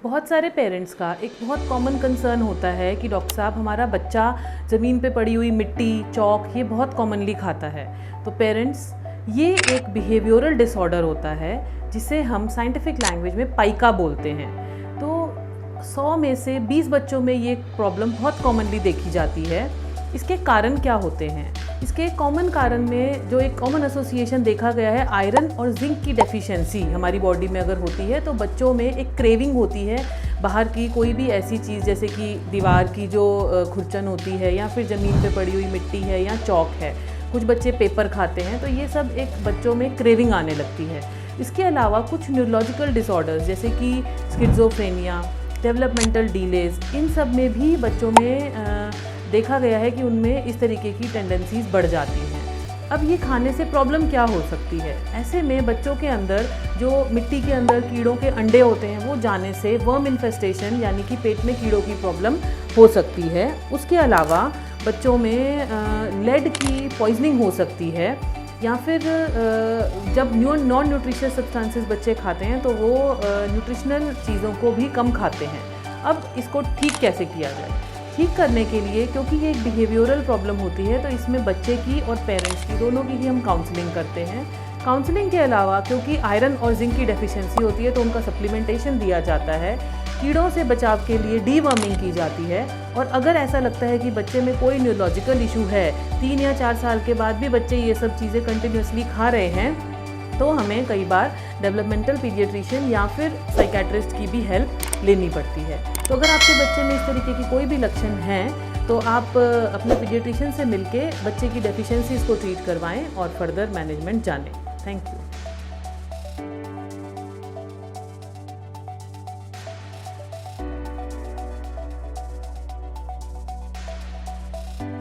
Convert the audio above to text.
बहुत सारे पेरेंट्स का एक बहुत कॉमन कंसर्न होता है कि डॉक्टर साहब हमारा बच्चा ज़मीन पे पड़ी हुई मिट्टी, चौक ये बहुत कॉमनली खाता है। तो पेरेंट्स, ये एक बिहेवियरल डिसऑर्डर होता है जिसे हम साइंटिफिक लैंग्वेज में पाइका बोलते हैं। तो 100 में से 20 बच्चों में ये प्रॉब्लम बहुत कॉमनली देखी जाती है। इसके कारण क्या होते हैं? इसके कॉमन कारण में जो एक कॉमन एसोसिएशन देखा गया है, आयरन और जिंक की डेफिशिएंसी हमारी बॉडी में अगर होती है तो बच्चों में एक क्रेविंग होती है बाहर की कोई भी ऐसी चीज़, जैसे कि दीवार की जो खुरचन होती है या फिर ज़मीन पे पड़ी हुई मिट्टी है या चौक है। कुछ बच्चे पेपर खाते हैं, तो ये सब एक बच्चों में क्रेविंग आने लगती है। इसके अलावा कुछ न्यूरोलॉजिकल डिसऑर्डर्स जैसे कि स्किज़ोफ्रेनिया, डेवलपमेंटल डिलेज, इन सब में भी बच्चों में देखा गया है कि उनमें इस तरीके की टेंडेंसीज बढ़ जाती हैं। अब ये खाने से प्रॉब्लम क्या हो सकती है? ऐसे में बच्चों के अंदर जो मिट्टी के अंदर कीड़ों के अंडे होते हैं वो जाने से वर्म इन्फेस्टेशन यानी कि पेट में कीड़ों की प्रॉब्लम हो सकती है। उसके अलावा बच्चों में लेड की पॉइजनिंग हो सकती है, या फिर जब नॉन न्यूट्रिशियस सब्सटेंसेस बच्चे खाते हैं तो वो न्यूट्रिशनल चीज़ों को भी कम खाते हैं। अब इसको ठीक कैसे किया जाए? ठीक करने के लिए, क्योंकि ये एक बिहेवियरल प्रॉब्लम होती है, तो इसमें बच्चे की और पेरेंट्स की दोनों की ही हम काउंसलिंग करते हैं। काउंसलिंग के अलावा क्योंकि आयरन और जिंक की डेफिशिएंसी होती है तो उनका सप्लीमेंटेशन दिया जाता है। कीड़ों से बचाव के लिए डीवर्मिंग की जाती है। और अगर ऐसा लगता है कि बच्चे में कोई न्यूरोलॉजिकल इशू है, 3 या 4 साल के बाद भी बच्चे ये सब चीज़ें कंटिन्यूसली खा रहे हैं, तो हमें कई बार डेवलपमेंटल पीडियाट्रिशियन या फिर साइकेट्रिस्ट की भी हेल्प लेनी पड़ती है। तो अगर आपके बच्चे में इस तरीके की कोई भी लक्षण हैं तो आप अपने पीडियाट्रिशियन से मिलके बच्चे की डेफिशिएंसीज़ को ट्रीट करवाएं और फर्दर मैनेजमेंट जानें। Thank you.